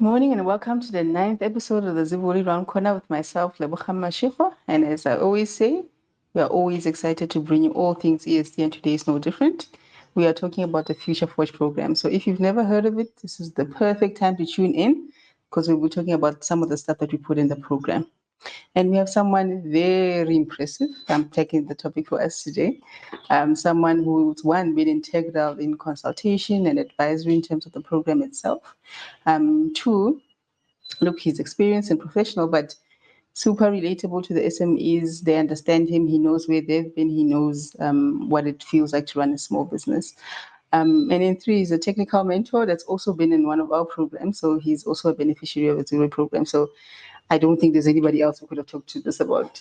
morning and welcome to the 9th episode of the Zivoli Round Corner with myself, Leboham Mashiko. And as I always say, we are always excited to bring you all things ESD, and today is no different. We are talking about the Future Forge program. So if you've never heard of it, this is the perfect time to tune in because we'll be talking about some of the stuff that we put in the program. And we have someone very impressive. I'm taking the topic for us today. Someone who's been integral in consultation and advisory in terms of the program itself. Two, look, he's experienced and professional, but super relatable to the SMEs. They understand him. He knows where they've been. He knows what it feels like to run a small business. And in three, he's a technical mentor that's also been in one of our programs. So he's also a beneficiary of the Zero program. So I don't think there's anybody else who could have talked to this about.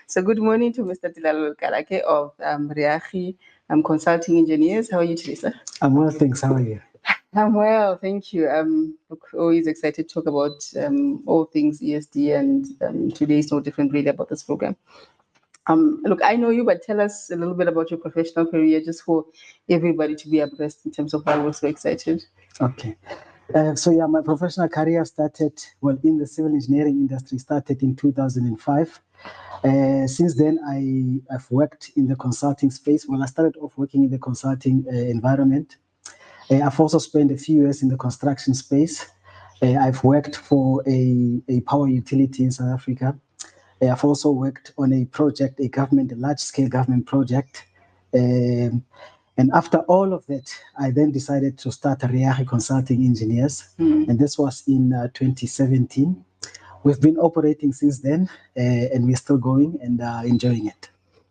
So good morning to Mr. Tilalo Karake of Riahi Consulting Engineers. How are you today, sir? I'm well, thanks. How are you? I'm well, thank you. Look, always excited to talk about all things ESD, and today is no different really about this program. Look, I know you, but tell us a little bit about your professional career, just for everybody to be abreast in terms of why we're so excited. Okay. My professional career started, in the civil engineering industry, started in 2005. Since then, I've worked in the consulting space. Well, I started off working in the consulting environment. I've also spent a few years in the construction space. I've worked for a power utility in South Africa. I've also worked on a project, a large-scale government project. And after all of that, I then decided to start Riahi Consulting Engineers. And this was in 2017. We've been operating since then, and we're still going and enjoying it.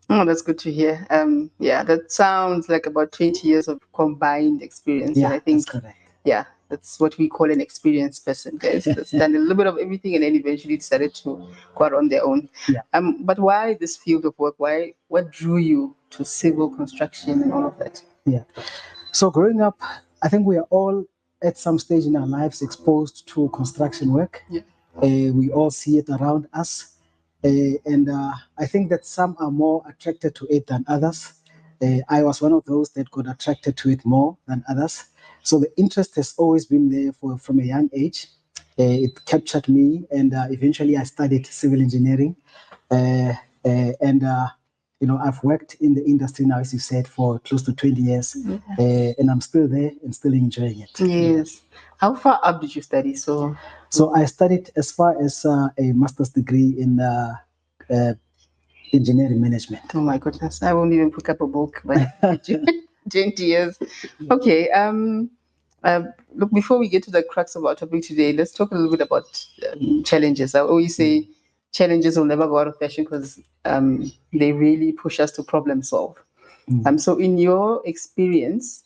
Oh, that's good to hear. That sounds like about 20 years of combined experience. Yeah, and I think, that's correct. Yeah, that's what we call an experienced person, guys. That's done a little bit of everything and then eventually decided to go out on their own. Yeah. But why this field of work? What drew you to civil construction and all of that? Yeah. So growing up, I think we are all at some stage in our lives exposed to construction work. Yeah. We all see it around us. And I think that some are more attracted to it than others. I was one of those that got attracted to it more than others. So the interest has always been there from a young age. It captured me, and eventually I studied civil engineering. I've worked in the industry now, as you said, for close to 20 years, and I'm still there and still enjoying it. Yes. How far up did you study? So I studied as far as a master's degree in engineering management. Oh my goodness, I won't even pick up a book, but 20 years. Okay. Look, before we get to the crux of our topic today, let's talk a little bit about challenges. I always say challenges will never go out of fashion because they really push us to problem solve. So in your experience,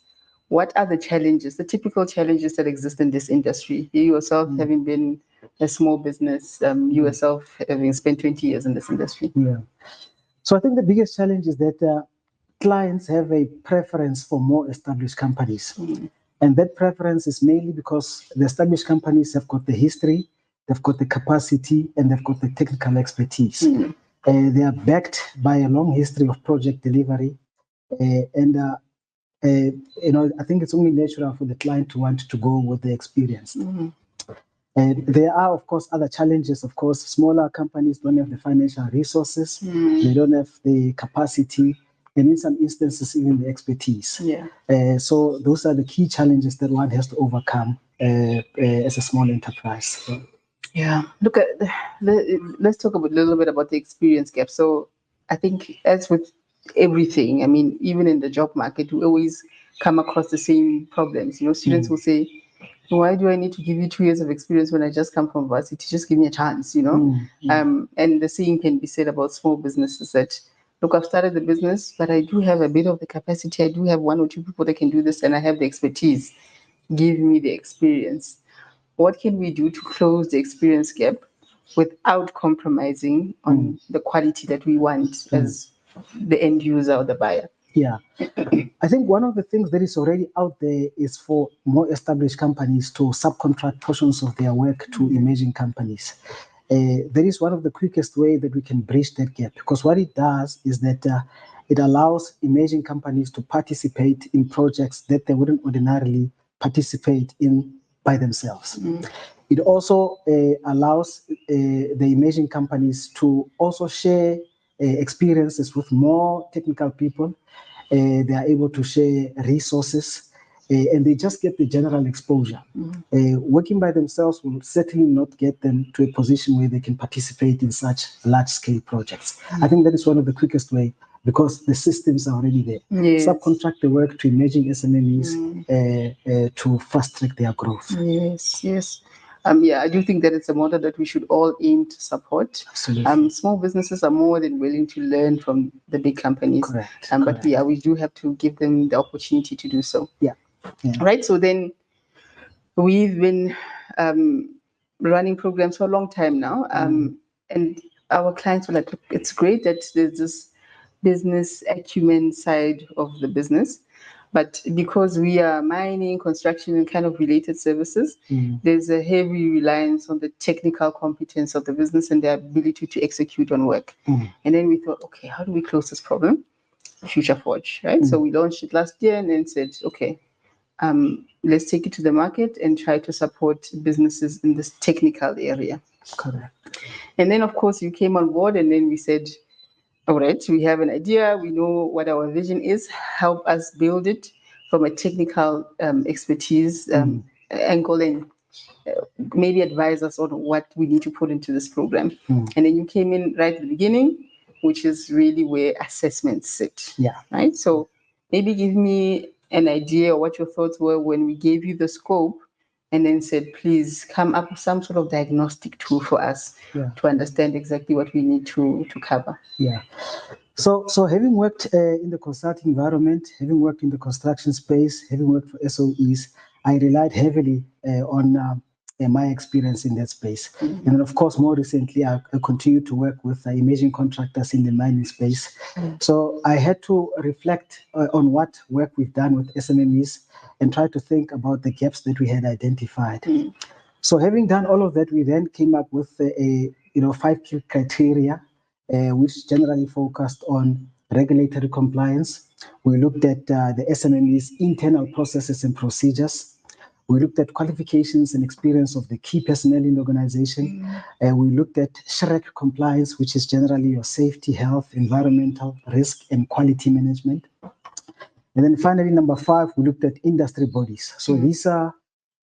what are the challenges, the typical challenges that exist in this industry? You yourself having been a small business, you yourself having spent 20 years in this industry. Yeah. So I think the biggest challenge is that clients have a preference for more established companies. And that preference is mainly because the established companies have got the history, they've got the capacity, and they've got the technical expertise. They are backed by a long history of project delivery. I think it's only natural for the client to want to go with the experience. And there are, of course, other challenges. Of course, smaller companies don't have the financial resources, they don't have the capacity, and in some instances, even the expertise. So those are the key challenges that one has to overcome as a small enterprise. Yeah. Look, let's talk a little bit about the experience gap. So I think, as with everything, I mean, even in the job market, we always come across the same problems. Students will say, why do I need to give you 2 years of experience when I just come from varsity? Just give me a chance, And the same can be said about small businesses that, look, I've started the business, but I do have a bit of the capacity. I do have one or two people that can do this, and I have the expertise. Give me the experience. What can we do to close the experience gap without compromising on the quality that we want as the end user or the buyer? Yeah. I think one of the things that is already out there is for more established companies to subcontract portions of their work to emerging companies. That is one of the quickest way that we can bridge that gap, because what it does is that it allows emerging companies to participate in projects that they wouldn't ordinarily participate in by themselves. It also allows the emerging companies to also share experiences with more technical people. They are able to share resources, and they just get the general exposure. Working by themselves will certainly not get them to a position where they can participate in such large-scale projects. I think that is one of the quickest way, because the systems are already there. Yes. Subcontract the work to emerging SMEs to fast track their growth. Yes, yes. Yeah, I do think that it's a model that we should all aim to support. Absolutely. Small businesses are more than willing to learn from the big companies. Correct. But we do have to give them the opportunity to do so. Yeah. Right. So then we've been running programs for a long time now. And our clients were like, look, it's great that there's this business acumen side of the business. But because we are mining, construction, and kind of related services, there's a heavy reliance on the technical competence of the business and their ability to execute on work. And then we thought, okay, how do we close this problem? Future Forge, right? So we launched it last year and then said, okay, let's take it to the market and try to support businesses in this technical area. Correct. And then, of course, you came on board and then we said, all right, we have an idea. We know what our vision is. Help us build it from a technical expertise angle and maybe advise us on what we need to put into this program. And then you came in right at the beginning, which is really where assessments sit. Yeah. Right. So maybe give me an idea of what your thoughts were when we gave you the scope and then said, please come up with some sort of diagnostic tool for us to understand exactly what we need to cover. Yeah. So having worked in the consulting environment, having worked in the construction space, having worked for SOEs, I relied heavily on my experience in that space. And then, of course, more recently, I continue to work with emerging contractors in the mining space. So I had to reflect on what work we've done with SMMEs and try to think about the gaps that we had identified. So having done all of that, we then came up with 5 key criteria, which generally focused on regulatory compliance. We looked at the SMME's internal processes and procedures. We looked at qualifications and experience of the key personnel in the organization. We looked at SHREC compliance, which is generally your safety, health, environmental, risk, and quality management. And then finally, number 5, we looked at industry bodies. So these are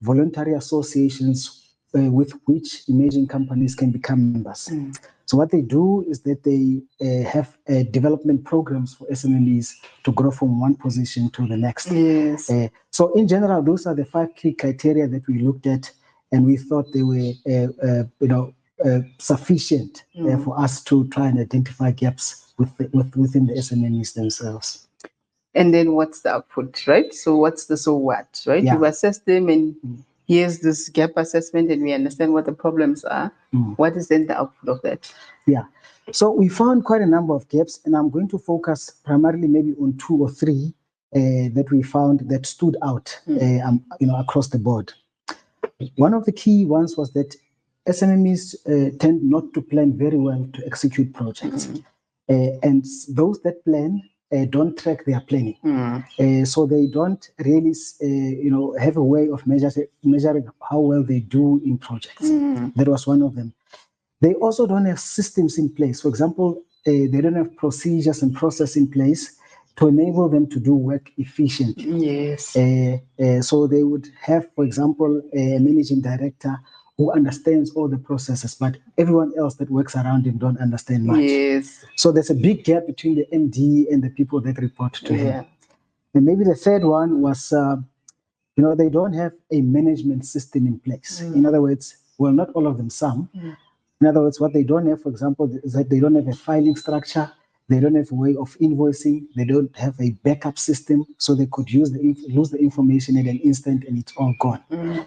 voluntary associations with which emerging companies can become members. So what they do is that they have development programs for SMEs to grow from one position to the next. Yes. So in general, those are the 5 key criteria that we looked at, and we thought they were sufficient for us to try and identify gaps within the SMEs themselves. And then what's the output, right? So what's the so what, right? Yeah. You assess them and here's this gap assessment and we understand what the problems are. What is then the output of that? Yeah. So we found quite a number of gaps, and I'm going to focus primarily maybe on 2 or 3 that we found that stood out across the board. One of the key ones was that SMEs tend not to plan very well to execute projects. And those that plan don't track their planning. So they don't really have a way of measuring how well they do in projects. That was one of them. They also don't have systems in place. For example, they don't have procedures and process in place to enable them to do work efficiently. Yes. So they would have, for example, a managing director who understands all the processes, but everyone else that works around him don't understand much. Yes. So there's a big gap between the MD and the people that report to him. And maybe the third one was, they don't have a management system in place. In other words, well, not all of them, some. In other words, what they don't have, for example, is that they don't have a filing structure. They don't have a way of invoicing. They don't have a backup system, so they could lose the information at an instant and it's all gone.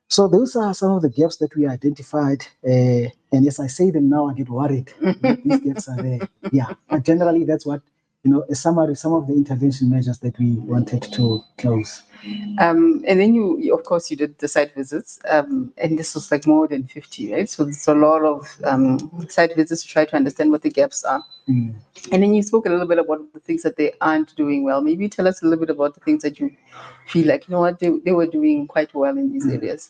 So those are some of the gaps that we identified. And as I say them now, I get worried that these gaps are there. Yeah, but generally that's what, a summary, some of the intervention measures that we wanted to close. And then you of course, you did the site visits, and this was like more than 50, right? So it's a lot of site visits to try to understand what the gaps are. And then you spoke a little bit about the things that they aren't doing well. Maybe tell us a little bit about the things that you feel like, they were doing quite well in these areas.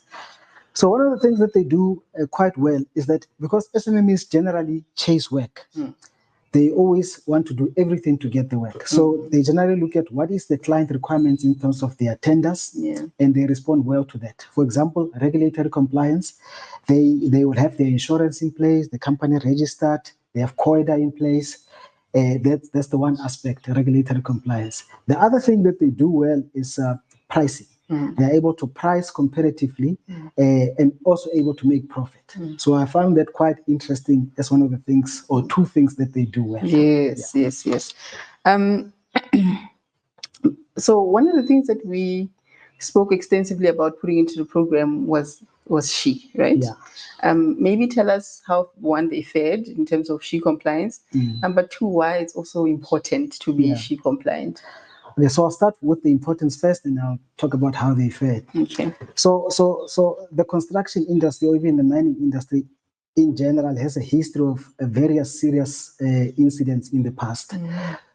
So one of the things that they do quite well is that because SMMEs generally chase work, they always want to do everything to get the work. So they generally look at what is the client requirements in terms of their tenders, and they respond well to that. For example, regulatory compliance, they will have their insurance in place, the company registered, they have COIDA in place. That's the one aspect, regulatory compliance. The other thing that they do well is pricing. They're able to price competitively and also able to make profit. So I found that quite interesting as one of the things or two things that they do well. Yes. So one of the things that we spoke extensively about putting into the program was SHE, right? Yeah. Maybe tell us how, one, they fared in terms of SHE compliance, and but two, why it's also important to be SHE compliant. Okay, so I'll start with the importance first, and I'll talk about how they fared. Okay. So the construction industry, or even the mining industry in general, has a history of various serious incidents in the past.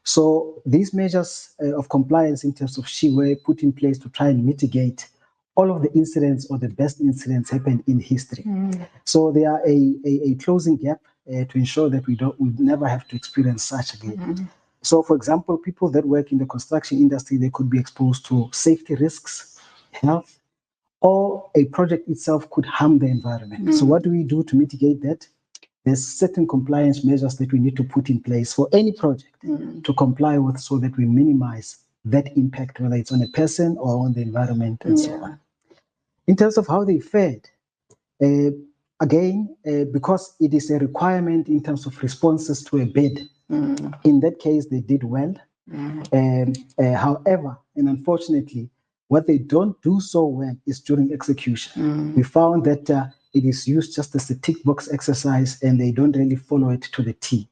So these measures of compliance in terms of SHE were put in place to try and mitigate all of the incidents or the best incidents happened in history. So they are a closing gap to ensure that we never have to experience such again. So, for example, people that work in the construction industry, they could be exposed to safety risks, health, or a project itself could harm the environment. So what do we do to mitigate that? There's certain compliance measures that we need to put in place for any project to comply with, so that we minimize that impact, whether it's on a person or on the environment and so on. In terms of how they fared, again, because it is a requirement in terms of responses to a bid, in that case, they did well. However, and unfortunately, what they don't do so well is during execution. We found that it is used just as a tick box exercise, and they don't really follow it to the T.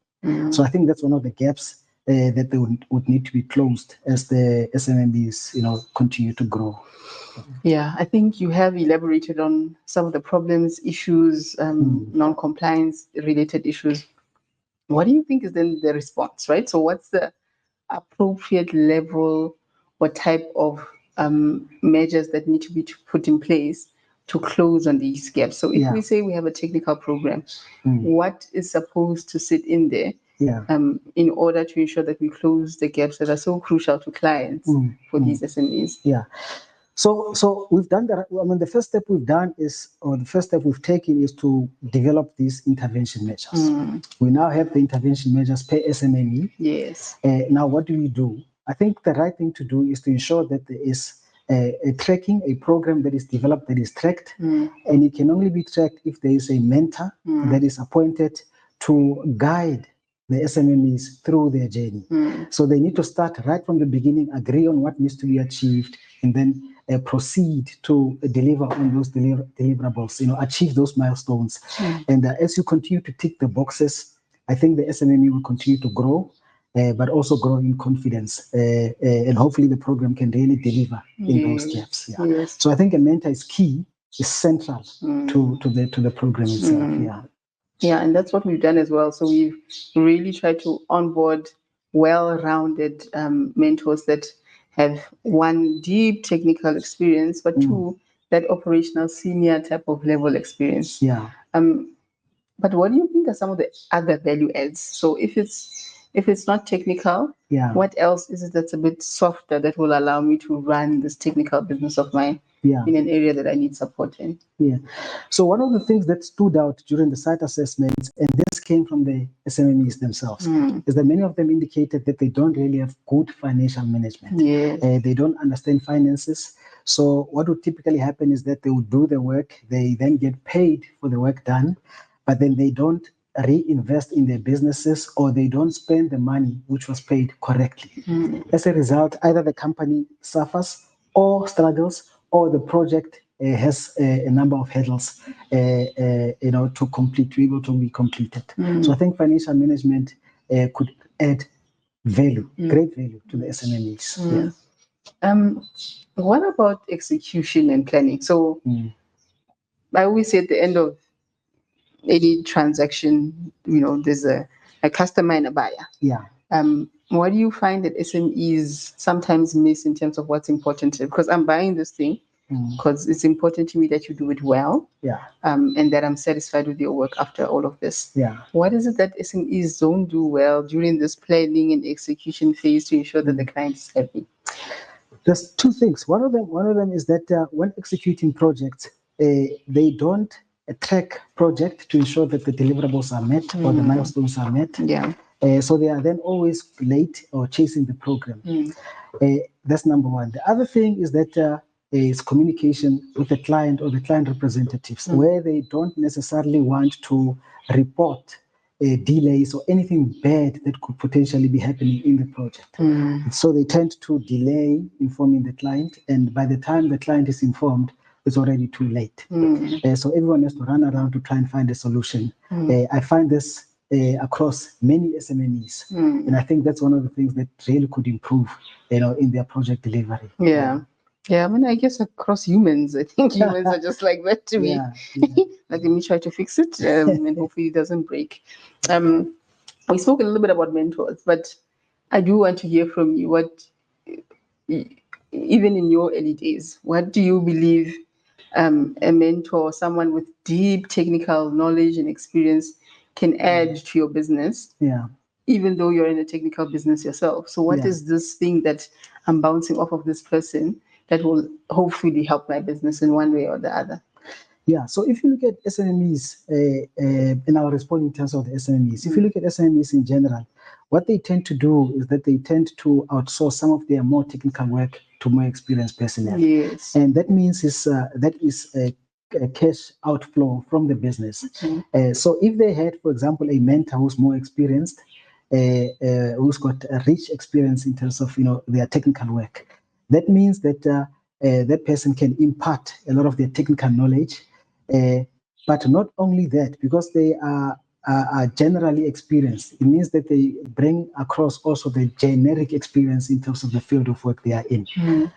So I think that's one of the gaps that they would need to be closed as the SMMEs, continue to grow. Yeah, I think you have elaborated on some of the problems, issues, non-compliance related issues. What do you think is then the response, right? So what's the appropriate level or type of measures that need to be put in place to close on these gaps? So if we say we have a technical program, what is supposed to sit in there in order to ensure that we close the gaps that are so crucial to clients for these SMEs? Yeah. So we've done that. I mean, the first step we've taken is to develop these intervention measures. We now have the intervention measures per SMME. Yes. Now, what do we do? I think the right thing to do is to ensure that there is a program that is developed, that is tracked, and it can only be tracked if there is a mentor that is appointed to guide the SMMEs through their journey. So they need to start right from the beginning, agree on what needs to be achieved, and then proceed to deliver on those deliverables, achieve those milestones. And as you continue to tick the boxes, I think the SMME will continue to grow, but also grow in confidence. And hopefully the program can really deliver in those gaps. Yeah. Yes. So I think a mentor is key, is central to the program itself. Yeah, and that's what we've done as well. So we've really tried to onboard well-rounded mentors that have, one, deep technical experience, but two, that operational senior type of level experience. Yeah. But what do you think are some of the other value adds? So if it's not technical, what else is it that's a bit softer that will allow me to run this technical business of mine in an area that I need support in? Yeah. So one of the things that stood out during the site assessments, and this came from the SMMEs themselves, is that many of them indicated that they don't really have good financial management. Yes. They don't understand finances. So what would typically happen is that they would do the work, they then get paid for the work done, but then they don't reinvest in their businesses, or they don't spend the money which was paid correctly. As a result, either the company suffers or struggles, or the project has a number of hurdles, to be able to be completed. So I think financial management could add value, great value to the SMMEs. What about execution and planning? So I always say at the end of any transaction, there's a customer and a buyer. Yeah. What do you find that SMEs sometimes miss in terms of what's important? Because I'm buying this thing, because it's important to me that you do it well. Yeah. And that I'm satisfied with your work after all of this. Yeah. What is it that SMEs don't do well during this planning and execution phase to ensure that the client is happy? There's two things. One of them is that when executing projects, they don't track project to ensure that the deliverables are met or the milestones are met. Yeah. So they are then always late or chasing the program. That's number one. The other thing is that is communication with the client or the client representatives, where they don't necessarily want to report delays or anything bad that could potentially be happening in the project. So they tend to delay informing the client, and by the time the client is informed, it's already too late. So everyone has to run around to try and find a solution. I find this across many SMMEs, and I think that's one of the things that really could improve, in their project delivery. Yeah. I mean, I guess across humans, I think humans are just like that to me. Like, let me try to fix it, and hopefully it doesn't break. We spoke a little bit about mentors, but I do want to hear from you. What, even in your early days, what do you believe a mentor, someone with deep technical knowledge and experience, can add to your business? Yeah. Even though you're in a technical business yourself. So what is this thing that I'm bouncing off of this person that will hopefully help my business in one way or the other? Yeah, so if you look at SMEs, and I'll respond in terms of the SMEs, if you look at SMEs in general, what they tend to do is that they tend to outsource some of their more technical work to more experienced personnel. Yes. And that means that is a cash outflow from the business. So if they had, for example, a mentor who's more experienced, who's got a rich experience in terms of their technical work, that means that that person can impart a lot of their technical knowledge. But not only that, because they are generally experienced, it means that they bring across also the generic experience in terms of the field of work they are in.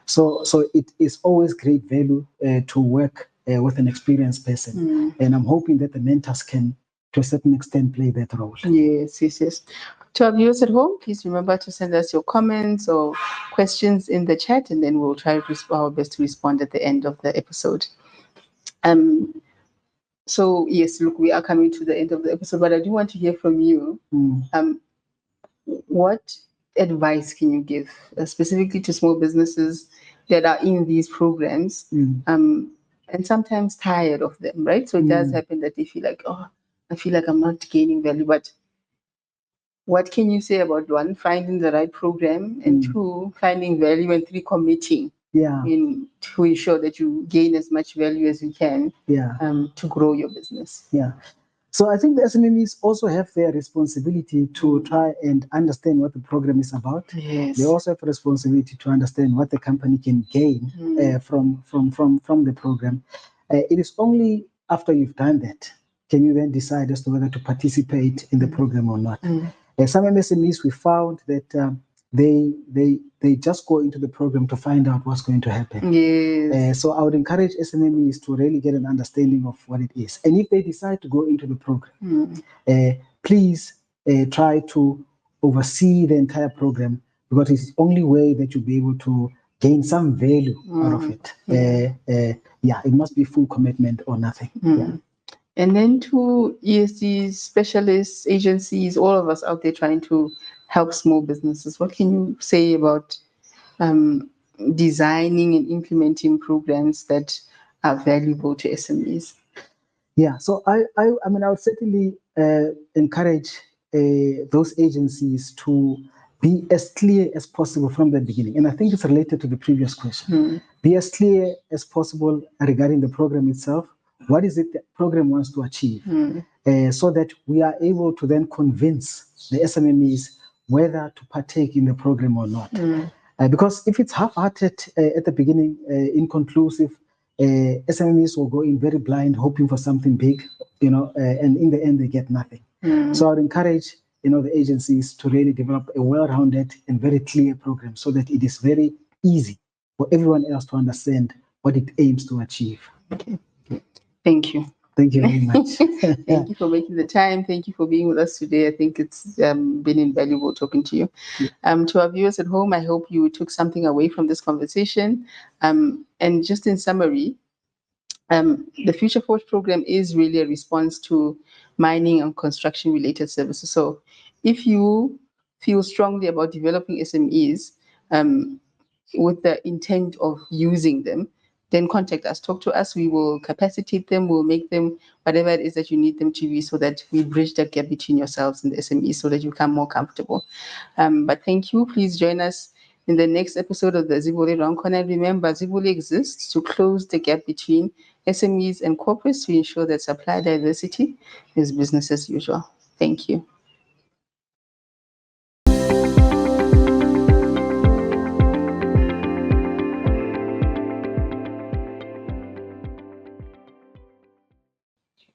So it is always great value to work with an experienced person. And I'm hoping that the mentors can, to a certain extent, play that role. Yes. To our viewers at home, please remember to send us your comments or questions in the chat, and then we'll try our best to respond at the end of the episode. So yes, look, we are coming to the end of the episode, but I do want to hear from you. What advice can you give specifically to small businesses that are in these programs and sometimes tired of them, right? So it does happen that they feel like, oh, I feel like I'm not gaining value. But what can you say about one, finding the right program, and two, finding value, and three, committing to ensure that you gain as much value as you can to grow your business? Yeah. So I think the SMEs also have their responsibility to try and understand what the program is about. Yes. They also have a responsibility to understand what the company can gain from the program. It is only after you've done that can you then decide as to whether to participate in the program or not. Some MSMEs, we found that they just go into the program to find out what's going to happen. Yes. So I would encourage SMEs to really get an understanding of what it is. And if they decide to go into the program, please try to oversee the entire program, because it's the only way that you'll be able to gain some value out of it. It must be full commitment or nothing. And then to ESG specialists, agencies, all of us out there trying to help small businesses, what can you say about designing and implementing programs that are valuable to SMEs? Yeah, so I mean, I would certainly encourage those agencies to be as clear as possible from the beginning. And I think it's related to the previous question. Be as clear as possible regarding the program itself. What is it the program wants to achieve? So that we are able to then convince the SMEs whether to partake in the program or not. Because if it's half-hearted at the beginning, inconclusive, SMEs will go in very blind, hoping for something big, and in the end they get nothing. So I would encourage, the agencies to really develop a well-rounded and very clear program so that it is very easy for everyone else to understand what it aims to achieve. Okay. Thank you. Thank you very much. Thank you for making the time. Thank you for being with us today. I think it's been invaluable talking to you. To our viewers at home, I hope you took something away from this conversation. And just in summary, the Future Forge program is really a response to mining and construction related services. So if you feel strongly about developing SMEs with the intent of using them, then contact us, talk to us. We will capacitate them, we'll make them whatever it is that you need them to be, so that we bridge that gap between yourselves and the SMEs so that you become more comfortable. But thank you. Please join us in the next episode of the Zivoli Round Corner. Remember, Zivoli exists to close the gap between SMEs and corporates to ensure that supply diversity is business as usual. Thank you.